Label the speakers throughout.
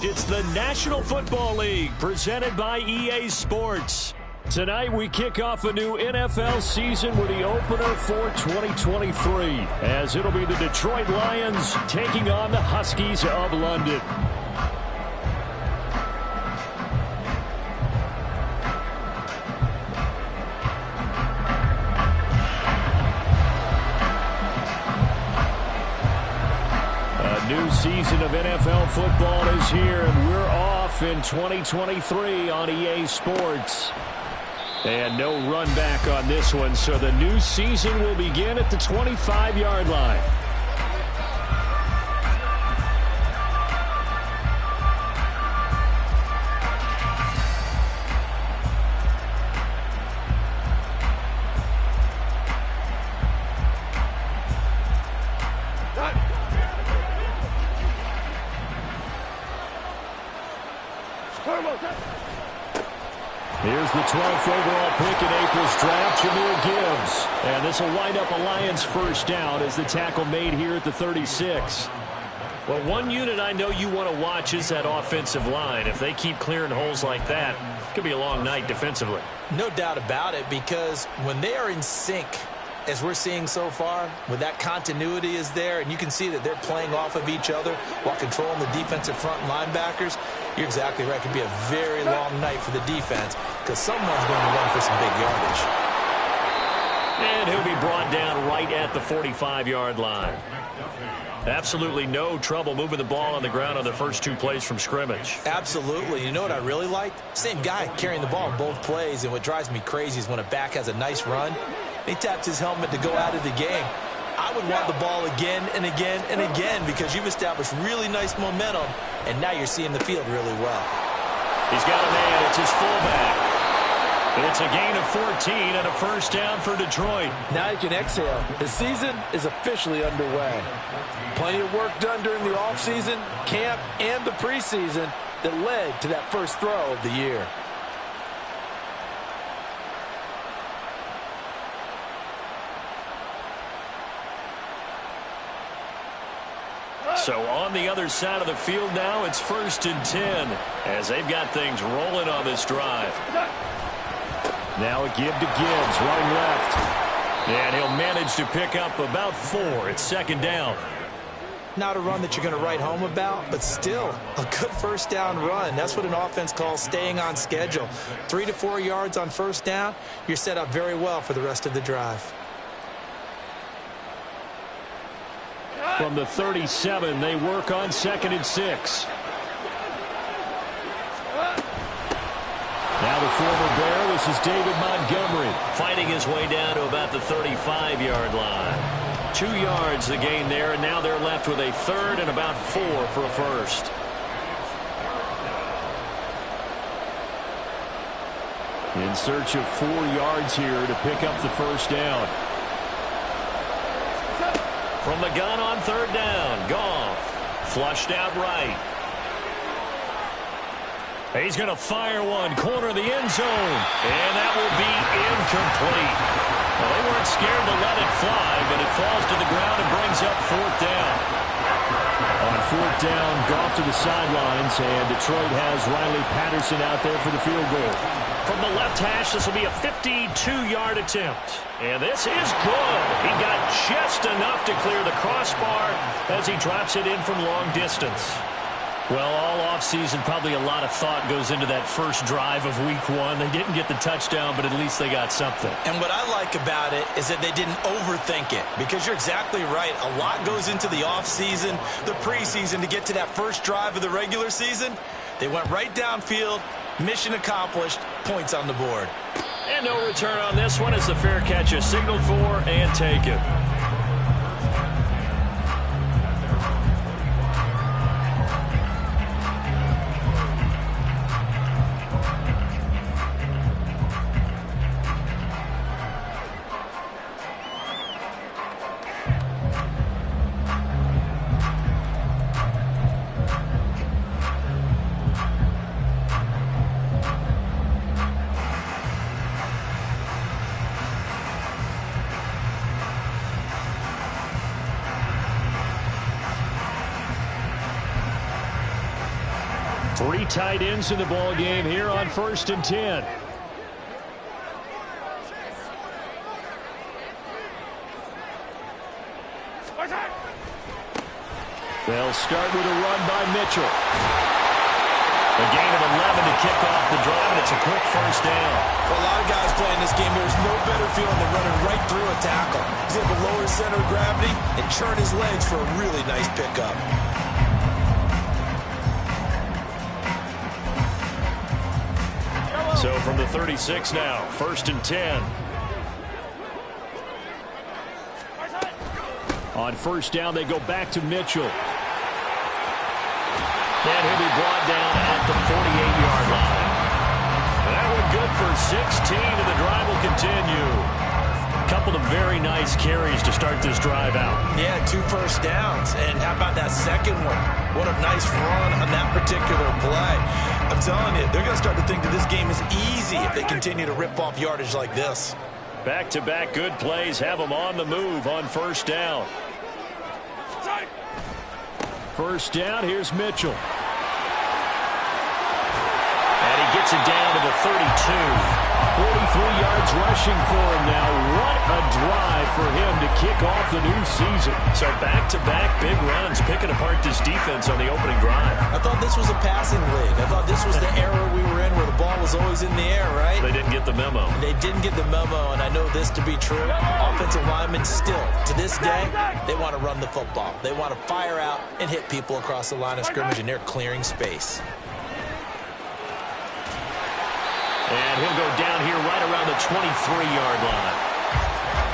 Speaker 1: It's the National Football League presented by EA Sports. Tonight we kick off a new NFL season with the opener for 2023, as it'll be the Detroit Lions taking on the Huskies of London. New season of NFL football is here, and we're off in 2023 on EA Sports. And no run back on this one, so the new season will begin at the 25-yard line. Here's the 12th overall pick in April's draft, Jahmyr Gibbs. And this will wind up a Lions first down as the tackle made here at the 36. Well, one unit I know you want to watch is that offensive line. If they keep clearing holes like that, it could be a long night defensively.
Speaker 2: No doubt about it, because when they are in sync, as we're seeing so far, when that continuity is there, and you can see that they're playing off of each other while controlling the defensive front linebackers, you're exactly right. It could be a very long night for the defense because someone's going to run for some big yardage.
Speaker 1: And he'll be brought down right at the 45-yard line. Absolutely no trouble moving the ball on the ground on the first two plays from scrimmage.
Speaker 2: Absolutely. You know what I really like? Same guy carrying the ball in both plays, and what drives me crazy is when a back has a nice run, he taps his helmet to go out of the game. I would want the ball again and again and again because you've established really nice momentum, and now you're seeing the field really well.
Speaker 1: He's got a man. It's his fullback. It's a gain of 14 and a first down for Detroit.
Speaker 3: Now you can exhale. The season is officially underway. Plenty of work done during the offseason, camp, and the preseason that led to that first throw of the year.
Speaker 1: So on the other side of the field now, it's 1st and 10 as they've got things rolling on this drive. Now a give to Gibbs, running left. And he'll manage to pick up about 4. It's 2nd down.
Speaker 2: Not a run that you're going to write home about, but still a good first down run. That's what an offense calls staying on schedule. 3 to 4 yards on first down, you're set up very well for the rest of the drive.
Speaker 1: From the 37, they work on 2nd and 6. Now the former Bear, this is David Montgomery, fighting his way down to about the 35-yard line. 2 yards the gain there, and now they're left with a 3rd and about 4 for a first. In search of 4 yards here to pick up the first down. From the gun on 3rd down, Goff flushed out right. He's going to fire one, corner of the end zone, and that will be incomplete. Well, they weren't scared to let it fly, but it falls to the ground and brings up 4th down. On 4th down, Goff to the sidelines, and Detroit has Riley Patterson out there for the field goal. From the left hash, this will be a 52-yard attempt. And this is good. He got just enough to clear the crossbar as he drops it in from long distance. Well, all offseason, probably a lot of thought goes into that first drive of week 1. They didn't get the touchdown, but at least they got something.
Speaker 2: And what I like about it is that they didn't overthink it, because you're exactly right. A lot goes into the offseason, the preseason, to get to that first drive of the regular season. They went right downfield, mission accomplished, points on the board.
Speaker 1: And no return on this one as the fair catch is signaled for and taken. Three tight ends in the ball game here on 1st and 10. They'll start with a run by Mitchell. A gain of 11 to kick off the drive, and it's a quick first down.
Speaker 2: For a lot of guys playing this game, there's no better feeling than running right through a tackle. He's able to lower his center of gravity and churn his legs for a really nice pickup.
Speaker 1: So from the 36 now, 1st and 10. On first down, they go back to Mitchell. And he'll be brought down at the 48-yard line. That one good for 16, and the drive will continue. A couple of very nice carries to start this drive out.
Speaker 2: Yeah, 2 first downs. And how about that second one? What a nice run on that particular play. I'm telling you, they're going to start to think that this game is easy if they continue to rip off yardage like this.
Speaker 1: Back-to-back good plays have them on the move on first down. First down, here's Mitchell. And he gets it down to the 32. 43 yards rushing for him now. What a drive for him to kick off the new season. So back-to-back big runs, picking apart this defense on the opening drive.
Speaker 2: I thought this was a passing league. I thought this was the era we were in where the ball was always in the air, right?
Speaker 1: They didn't get the memo.
Speaker 2: They didn't get the memo, and I know this to be true. Offensive linemen still, to this day, they want to run the football. They want to fire out and hit people across the line of scrimmage, and they're clearing space.
Speaker 1: And he'll go down here right around the 23-yard line.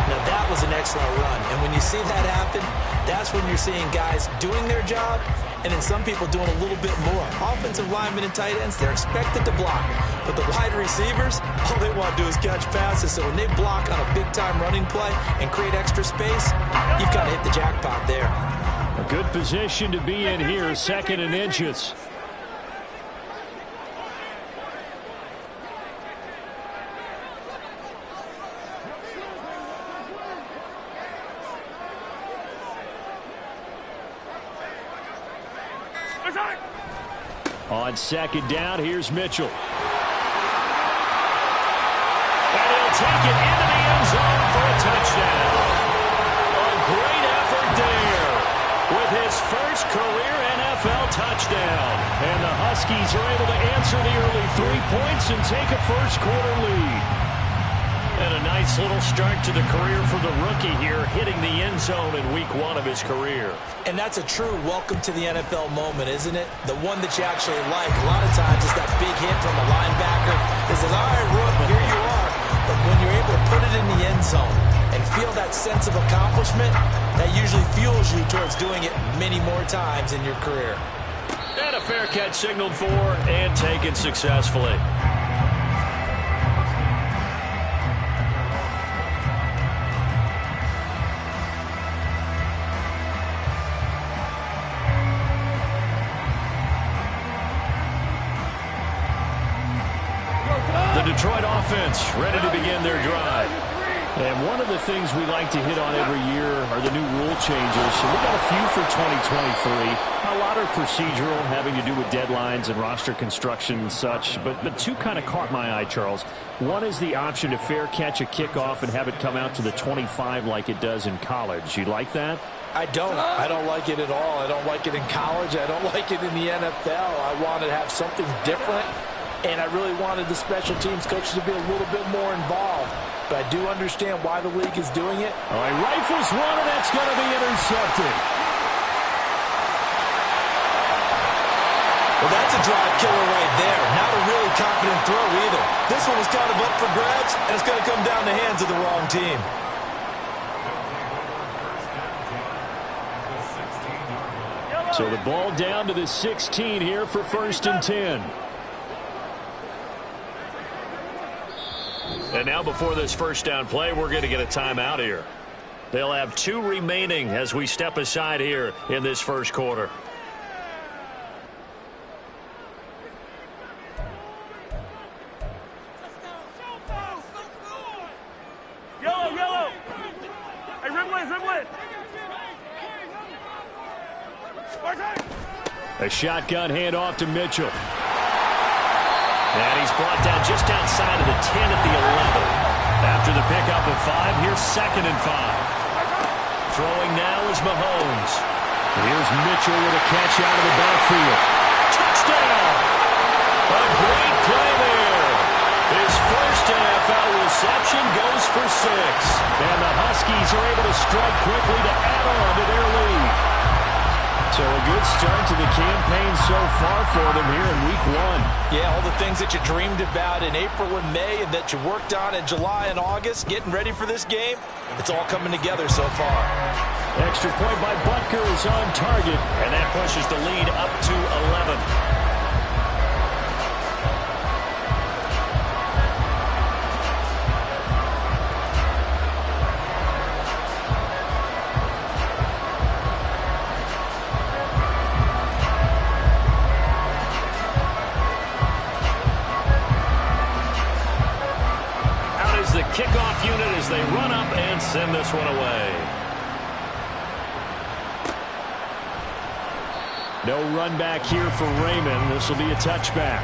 Speaker 2: Now, that was an excellent run. And when you see that happen, that's when you're seeing guys doing their job and then some people doing a little bit more. Offensive linemen and tight ends, they're expected to block. But the wide receivers, all they want to do is catch passes. So when they block on a big-time running play and create extra space, you've got to hit the jackpot there.
Speaker 1: A good position to be in here, 2nd and inches. On 2nd down, here's Mitchell. And he'll take it into the end zone for a touchdown. A great effort there with his first career NFL touchdown. And the Huskies are able to answer the early 3 points and take a first-quarter lead. And a nice little start to the career for the rookie here, hitting the end zone in week 1 of his career.
Speaker 2: And that's a true welcome to the NFL moment, isn't it? The one that you actually like. A lot of times it's that big hit from a linebacker that says, all right, Rook, here you are. But when you're able to put it in the end zone and feel that sense of accomplishment, that usually fuels you towards doing it many more times in your career.
Speaker 1: And a fair catch signaled for and taken successfully. Detroit offense ready to begin their drive. And one of the things we like to hit on every year are the new rule changes. So we've got a few for 2023. A lot are procedural, having to do with deadlines and roster construction and such. But 2 kind of caught my eye, Charles. One is the option to fair catch a kickoff and have it come out to the 25 like it does in college. You like that?
Speaker 3: I don't like it at all. I don't like it in college. I don't like it in the NFL. I want to have something different. And I really wanted the special teams coaches to be a little bit more involved. But I do understand why the league is doing it.
Speaker 1: All right, rifles one, and that's going to be intercepted.
Speaker 2: Well, that's a drive killer right there. Not a really confident throw either. This one was kind of up for grabs, and it's going to come down the hands of the wrong team.
Speaker 1: So the ball down to the 16 here for 1st and 10. And now before this first down play, we're going to get a timeout here. They'll have 2 remaining as we step aside here in this first quarter.
Speaker 4: Yellow. Hey, dribble it.
Speaker 1: A shotgun handoff to Mitchell. And he's brought down just outside of the 10 at the 11. After the pickup of 5, here's 2nd and 5. Throwing now is Mahomes. Here's Mitchell with a catch out of the backfield. Touchdown! A great play there. His first NFL reception goes for 6. And the Huskies are able to strike quickly to add on to their lead. So a good start to the campaign so far for them here in Week 1.
Speaker 2: Yeah, all the things that you dreamed about in April and May and that you worked on in July and August, getting ready for this game, it's all coming together so far.
Speaker 1: Extra point by Butker is on target, and that pushes the lead up to 11. Kickoff unit as they run up and send this one away. No run back here for Raymond. This will be a touchback.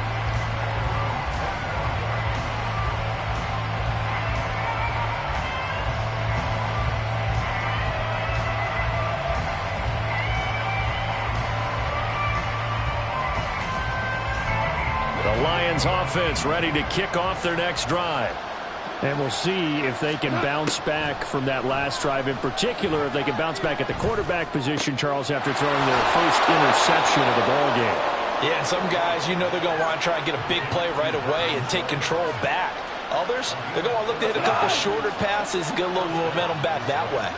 Speaker 1: The Lions offense ready to kick off their next drive. And we'll see if they can bounce back from that last drive. In particular, if they can bounce back at the quarterback position, Charles, after throwing their first interception of the ball game.
Speaker 2: Yeah, and some guys, you know they're going to want to try and get a big play right away and take control back. Others, they're going to look to hit a couple shorter passes, get a little momentum back that way.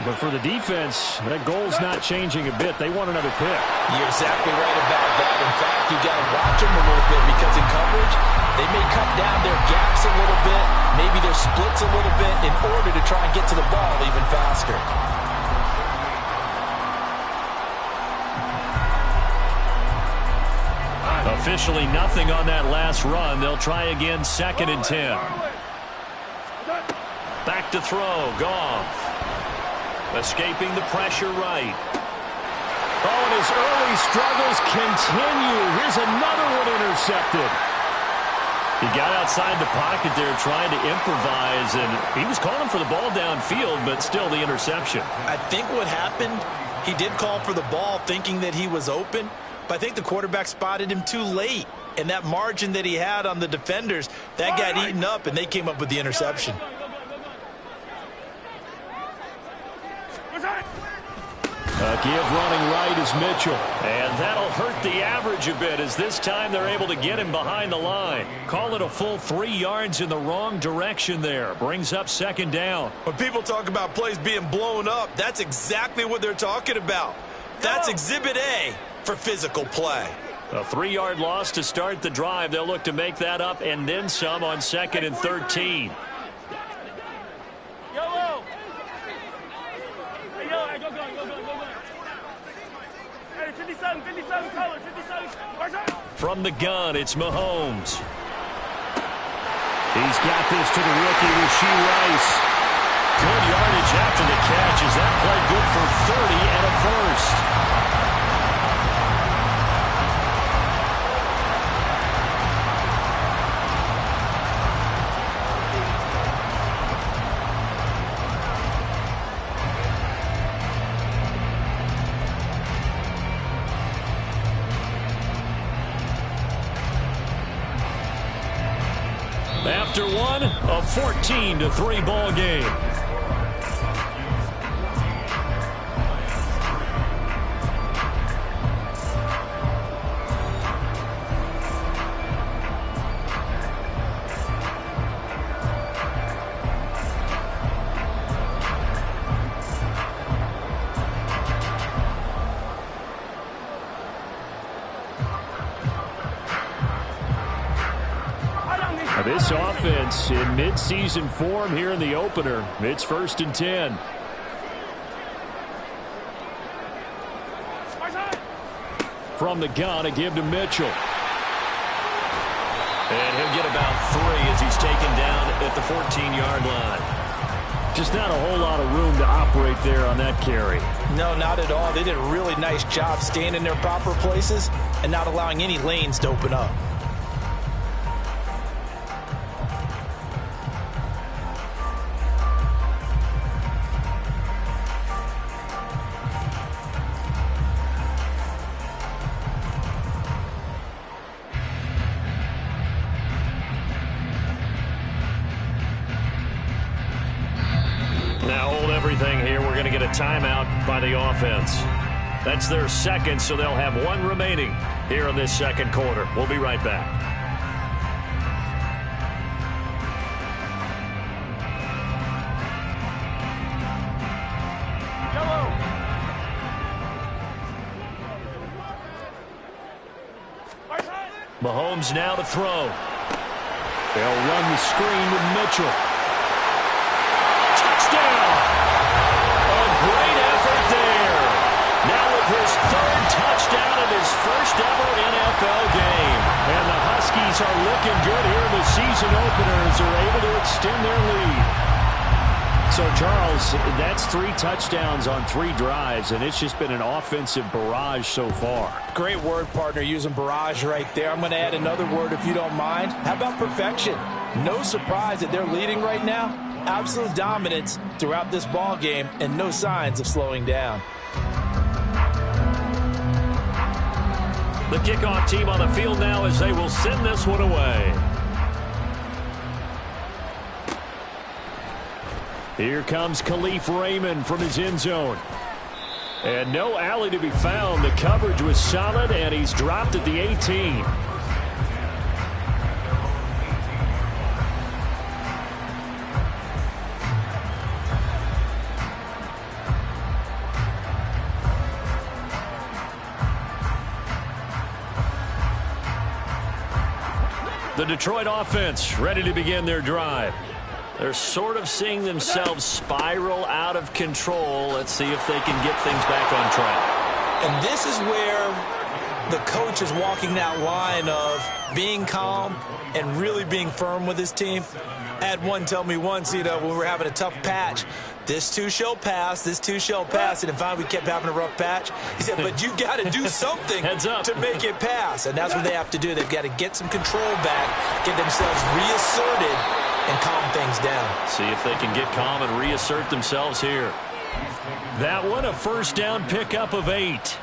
Speaker 1: But for the defense, that goal's not changing a bit. They want another pick.
Speaker 2: You're exactly right about that. In fact, you got to watch them a little bit because in coverage, they may cut down their gaps a little bit, maybe their splits a little bit in order to try and get to the ball even faster.
Speaker 1: Officially nothing on that last run. They'll try again, 2nd and 10. Back to throw, Goff. Escaping the pressure right. Oh, and his early struggles continue. Here's another one intercepted. He got outside the pocket there trying to improvise, and he was calling for the ball downfield, but still the interception.
Speaker 2: I think what happened, he did call for the ball thinking that he was open, but I think the quarterback spotted him too late. And that margin that he had on the defenders, that got eaten up, and they came up with the interception.
Speaker 1: A give running right is Mitchell. And that'll hurt the average a bit as this time they're able to get him behind the line. Call it a full 3 yards in the wrong direction there. Brings up 2nd down.
Speaker 2: When people talk about plays being blown up, that's exactly what they're talking about. That's Exhibit A for physical play.
Speaker 1: A 3-yard loss to start the drive. They'll look to make that up and then some on 2nd and 13.
Speaker 4: Yellow. Hey, yellow. Hey, go. Hey, 57 color, 57.
Speaker 1: From the gun, it's Mahomes. He's got this to the rookie, Rashee Rice. Good yardage after the catch. Is that play good for 30 and a first? After one, a 14-3 ball game. This offense in mid-season form here in the opener. It's 1st and 10. From the gun, a give to Mitchell. And he'll get about 3 as he's taken down at the 14-yard line. Just not a whole lot of room to operate there on that carry.
Speaker 2: No, not at all. They did a really nice job staying in their proper places and not allowing any lanes to open up.
Speaker 1: to get a timeout by the offense. That's their second, so they'll have one remaining here in this second quarter. We'll be right back. Mahomes now to throw. They'll run the screen with Mitchell. Touchdown! A great effort there. Now with his third touchdown in his first ever NFL game. And the Huskies are looking good here in the season opener as they're able to extend their lead. So, Charles, that's 3 touchdowns on 3 drives, and it's just been an offensive barrage so far.
Speaker 3: Great word, partner, using barrage right there. I'm going to add another word if you don't mind. How about perfection? No surprise that they're leading right now. Absolute dominance throughout this ball game and no signs of slowing down.
Speaker 1: The kickoff team on the field now as they will send this one away. Here comes Khalif Raymond from his end zone. And no alley to be found. The coverage was solid, and he's dropped at the 18. The Detroit offense ready to begin their drive. They're sort of seeing themselves spiral out of control. Let's see if they can get things back on track.
Speaker 2: And this is where the coach is walking that line of being calm and really being firm with his team. I had one tell me once, when we were having a tough patch, this too shall pass, this too shall pass. And finally we kept having a rough patch. He said, but you got to do something to make it pass. And that's what they have to do. They've got to get some control back, get themselves reasserted, and calm things down.
Speaker 1: See if they can get calm and reassert themselves here. That one, a first down pickup of 8.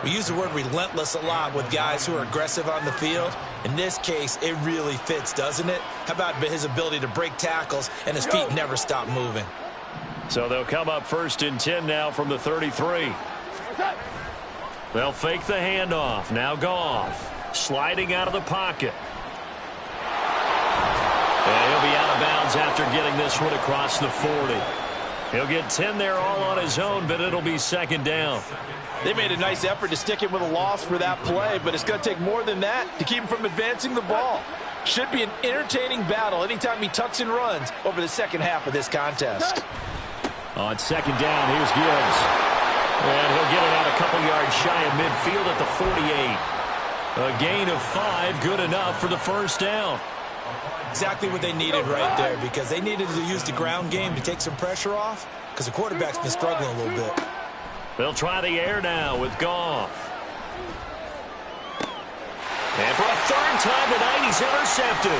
Speaker 2: We use the word relentless a lot with guys who are aggressive on the field. In this case, it really fits, doesn't it? How about his ability to break tackles and his feet never stop moving?
Speaker 1: So they'll come up 1st and 10 now from the 33. They'll fake the handoff. Now Goff sliding out of the pocket. And he'll be out of bounds after getting this one across the 40. He'll get 10 there all on his own, but it'll be 2nd down.
Speaker 3: They made a nice effort to stick him with a loss for that play, but it's going to take more than that to keep him from advancing the ball. Should be an entertaining battle anytime he tucks and runs over the second half of this contest.
Speaker 1: On 2nd down, here's Gibbs. And he'll get it out a couple yards shy of midfield at the 48. A gain of 5, good enough for the first down.
Speaker 2: Exactly what they needed right there, because they needed to use the ground game to take some pressure off, because the quarterback's been struggling a little bit.
Speaker 1: They'll try the air now with Goff. And for a 3rd time tonight, he's intercepted.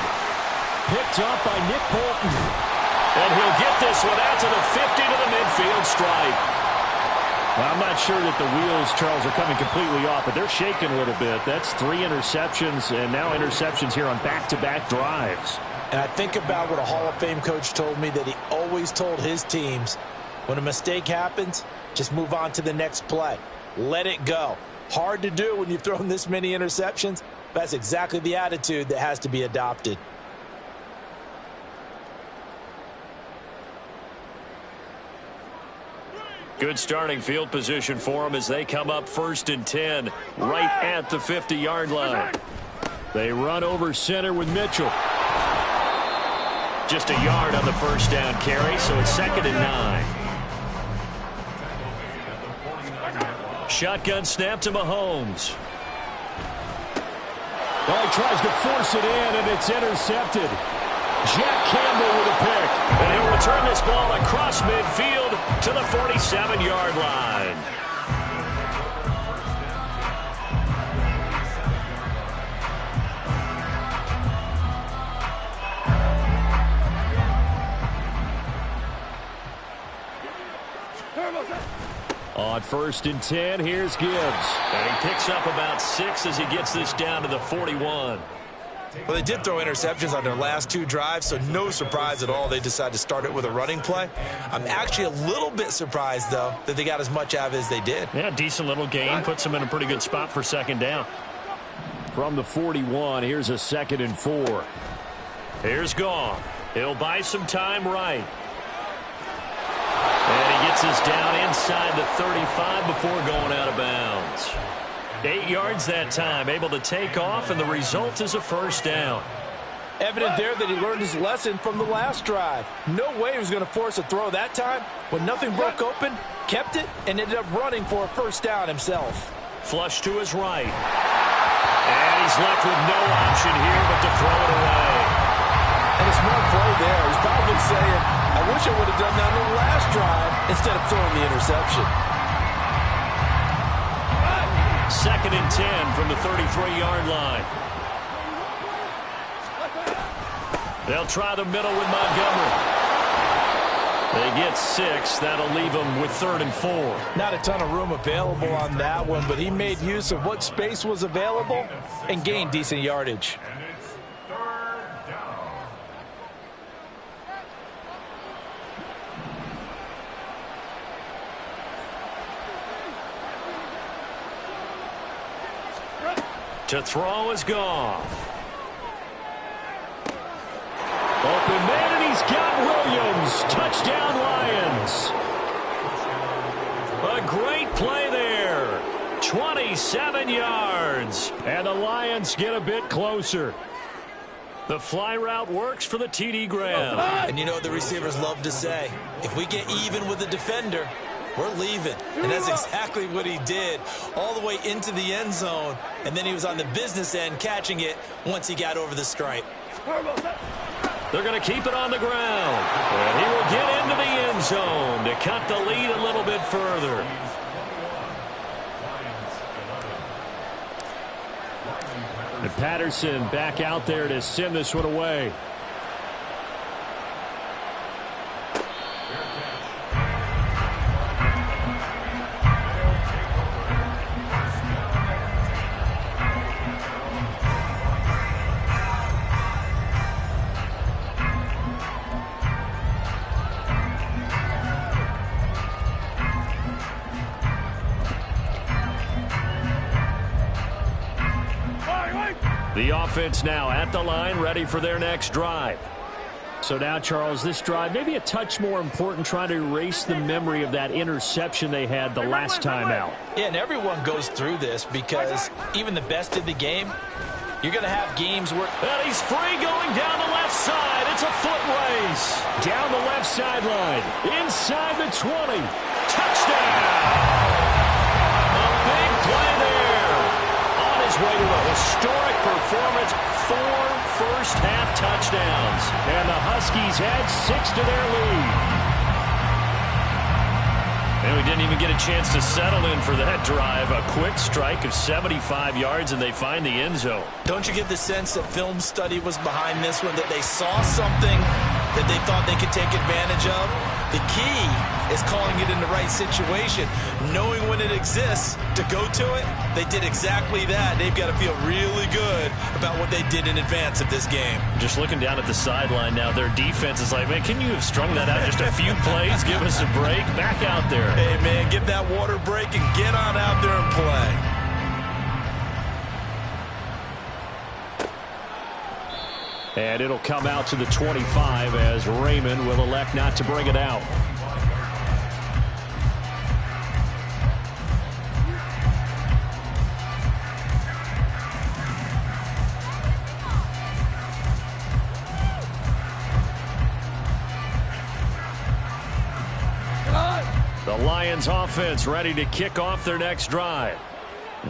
Speaker 1: Picked up by Nick Bolton. And he'll get this one out to the 50 to the midfield stripe. Well, I'm not sure that the wheels, Charles, are coming completely off, but they're shaking a little bit. That's 3 interceptions, and now interceptions here on back-to-back drives.
Speaker 2: And I think about what a Hall of Fame coach told me, that he always told his teams, when a mistake happens, just move on to the next play. Let it go. Hard to do when you've thrown this many interceptions. That's exactly the attitude that has to be adopted.
Speaker 1: Good starting field position for them as they come up 1st and 10, right at the 50-yard line. They run over center with Mitchell. Just a yard on the first down carry, so it's 2nd and 9. Shotgun snap to Mahomes. Well, he tries to force it in, and it's intercepted. Jack Campbell with a pick. And he'll return this ball across midfield to the 47-yard line. On 1st and 10, here's Gibbs. And he picks up about 6 as he gets this down to the 41.
Speaker 2: Well, they did throw interceptions on their last 2 drives, so no surprise at all they decided to start it with a running play. I'm actually a little bit surprised, though, that they got as much out of it as they did.
Speaker 1: Yeah, decent little gain. Puts them in a pretty good spot for second down. From the 41, here's a 2nd and 4. Here's Goff. He'll buy some time right. And he gets us down inside the 35 before going out of bounds. 8 yards that time, able to take off, and the result is a first down.
Speaker 3: Evident there that he learned his lesson from the last drive. No way he was going to force a throw that time. When nothing broke open, kept it, and ended up running for a first down himself.
Speaker 1: Flush to his right. And he's left with no option here but to throw it away.
Speaker 3: And a smart play there. He's probably saying, I wish I would have done that on the last drive instead of throwing the interception.
Speaker 1: 2nd and 10 from the 33-yard line. They'll try the middle with Montgomery. They get 6. That'll leave them with 3rd and 4.
Speaker 3: Not a ton of room available on that one, but he made use of what space was available and gained decent yardage.
Speaker 1: To throw is Goff. Open man, and he's got Williams. Touchdown, Lions. A great play there. 27 yards. And the Lions get a bit closer. The fly route works for the TD Graham.
Speaker 2: And you know what the receivers love to say? If we get even with the defender, we're leaving. And that's exactly what he did, all the way into the end zone. And then he was on the business end catching it once he got over the stripe.
Speaker 1: They're going to keep it on the ground. And he will get into the end zone to cut the lead a little bit further. And Patterson back out there to send this one away. The offense now at the line, ready for their next drive. So now, Charles, this drive maybe a touch more important, trying to erase the memory of that interception they had the last time out.
Speaker 2: Yeah, and everyone goes through this because even the best in the game, you're going to have games where...
Speaker 1: And he's free going down the left side. It's a foot race. Down the left sideline. Inside the 20. Touchdown! A big play there. On his way to a historic performance, 4 first-half touchdowns. And the Huskies add 6 to their lead. And we didn't even get a chance to settle in for that drive. A quick strike of 75 yards, and they find the end zone.
Speaker 2: Don't you get the sense that film study was behind this one, that they saw something that they thought they could take advantage of? The key is calling it in the right situation, knowing when it exists to go to it. They did exactly that. They've got to feel really good about what they did in advance of this game.
Speaker 1: Just looking down at the sideline now, their defense is like, man, can you have strung that out just a few plays? Give us a break. Back out there.
Speaker 2: Hey, man, give that water break and get on out there and play.
Speaker 1: And it'll come out to the 25 as Raymond will elect not to bring it out. The Lions offense ready to kick off their next drive.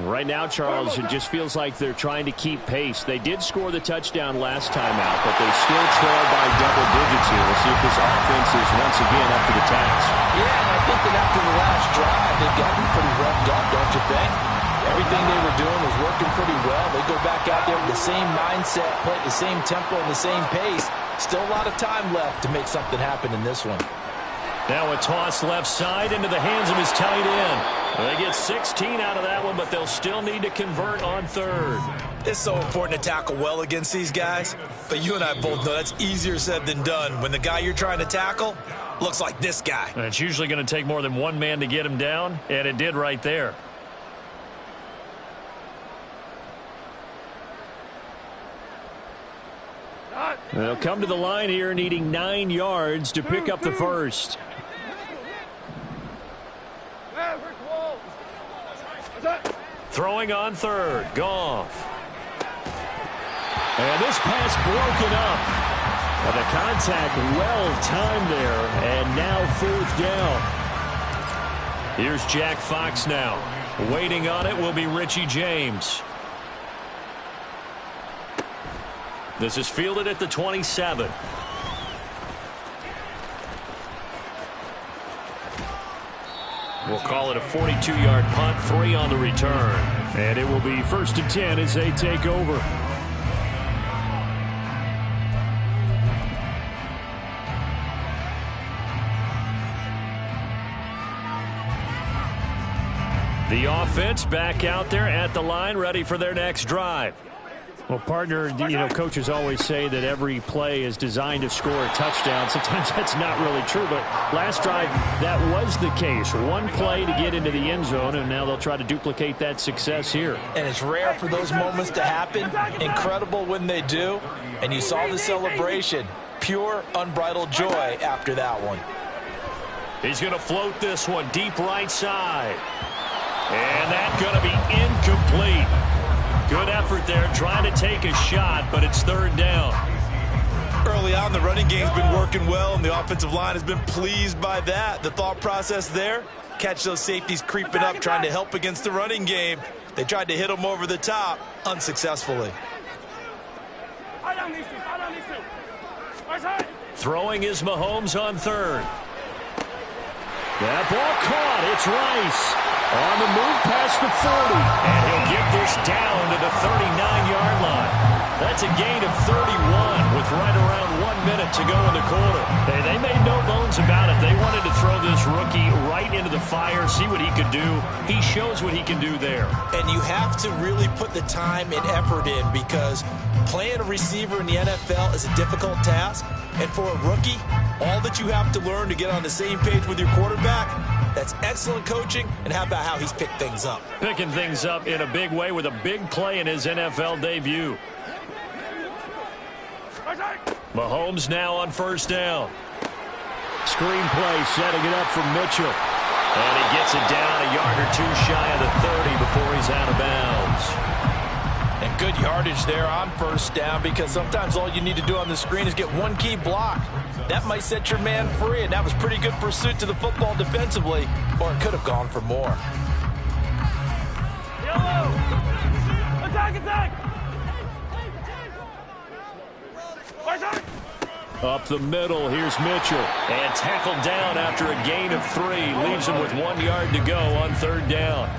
Speaker 1: Right now, Charles, it just feels like they're trying to keep pace. They did score the touchdown last time out, but they still trail by double digits here. We'll see if this offense is once again up to the task.
Speaker 3: Yeah, and I think that after the last drive, they've gotten pretty revved up, don't you think? Everything they were doing was working pretty well. They go back out there with the same mindset, play the same tempo and the same pace. Still a lot of time left to make something happen in this one.
Speaker 1: Now a toss left side into the hands of his tight end. They get 16 out of that one, but they'll still need to convert on third.
Speaker 2: It's so important to tackle well against these guys, but you and I both know that's easier said than done when the guy you're trying to tackle looks like this guy.
Speaker 1: And it's usually going to take more than one man to get him down, and it did right there. They'll come to the line here needing 9 yards to pick up the first. Throwing on third, Goff. And this pass broken up. And the contact well timed there, and now fourth down. Here's Jack Fox now. Waiting on it will be Richie James. This is fielded at the 27. We'll call it a 42-yard punt, 3 on the return. And it will be 1st and 10 as they take over. The offense back out there at the line, ready for their next drive. Well, partner, coaches always say that every play is designed to score a touchdown. Sometimes that's not really true, but last drive, that was the case. One play to get into the end zone, and now they'll try to duplicate that success here.
Speaker 2: And it's rare for those moments to happen. Incredible when they do. And you saw the celebration. Pure, unbridled joy after that one.
Speaker 1: He's going to float this one deep right side. And that's going to be incomplete. Good effort there, trying to take a shot, but it's 3rd down.
Speaker 2: Early on, the running game's been working well, and the offensive line has been pleased by that. The thought process there, catch those safeties creeping up, trying to help against the running game. They tried to hit them over the top, unsuccessfully.
Speaker 1: Throwing is Mahomes on third. That ball caught. It's Rice. On the move past the 40. And he'll get this down to the 39-yard line. That's a gain of 31 with right around 1 minute to go in the quarter. They made no bones about it. They wanted to throw this rookie right into the fire, see what he could do. He shows what he can do there.
Speaker 2: And you have to really put the time and effort in, because playing a receiver in the NFL is a difficult task. And for a rookie, all that you have to learn to get on the same page with your quarterback, that's excellent coaching. And how about how he's picked things up?
Speaker 1: Picking things up in a big way with a big play in his NFL debut. Mahomes now on 1st down. Screen play, setting it up for Mitchell. And he gets it down a yard or 2 shy of the 30 before he's out of bounds.
Speaker 2: And good yardage there on 1st down, because sometimes all you need to do on the screen is get one key block. That might set your man free, and that was pretty good pursuit to the football defensively, or it could have gone for more.
Speaker 4: Yellow! Attack, attack!
Speaker 1: Up the middle, here's Mitchell. And tackled down after a gain of 3. Leaves him with 1 yard to go on 3rd down.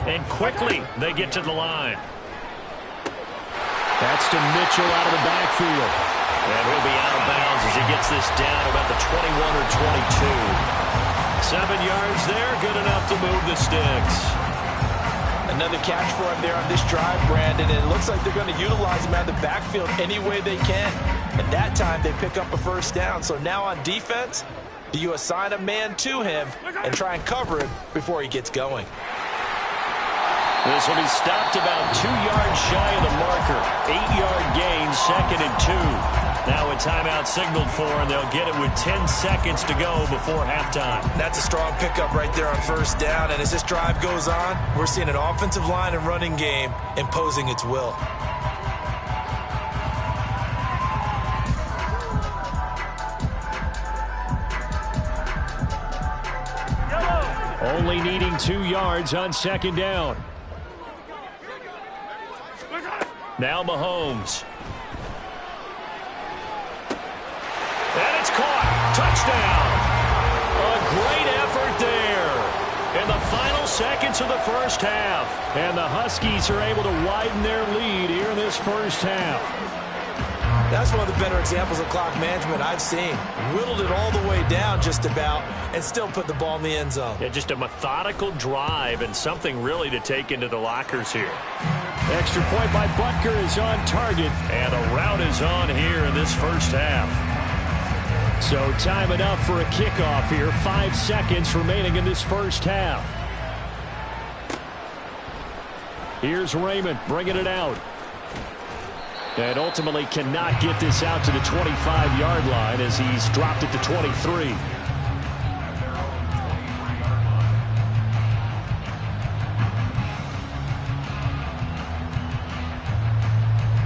Speaker 1: And quickly, they get to the line. That's to Mitchell out of the backfield. And he'll be out of bounds as he gets this down about the 21 or 22. 7 yards there, good enough to move the sticks.
Speaker 2: Another catch for him there on this drive, Brandon, and it looks like they're going to utilize him out of the backfield any way they can. And that time they pick up a 1st down. So now on defense, do you assign a man to him and try and cover him before he gets going?
Speaker 1: This will be stopped about 2 yards shy of the marker. 8-yard gain, 2nd and 2. Now a timeout signaled for, and they'll get it with 10 seconds to go before halftime.
Speaker 2: That's a strong pickup right there on 1st down. And as this drive goes on, we're seeing an offensive line and running game imposing its will.
Speaker 1: Only needing 2 yards on 2nd down. Now Mahomes. And it's caught. Touchdown. A great effort there in the final seconds of the 1st half. And the Huskies are able to widen their lead here in this 1st half.
Speaker 2: That's one of the better examples of clock management I've seen. Whittled it all the way down just about and still put the ball in the end zone.
Speaker 1: Yeah, just a methodical drive and something really to take into the lockers here. Extra point by Butker is on target, and a rout is on here in this first half. So time enough for a kickoff here. 5 seconds remaining in this first half. Here's Raymond bringing it out. And ultimately cannot get this out to the 25-yard line as he's dropped it to 23.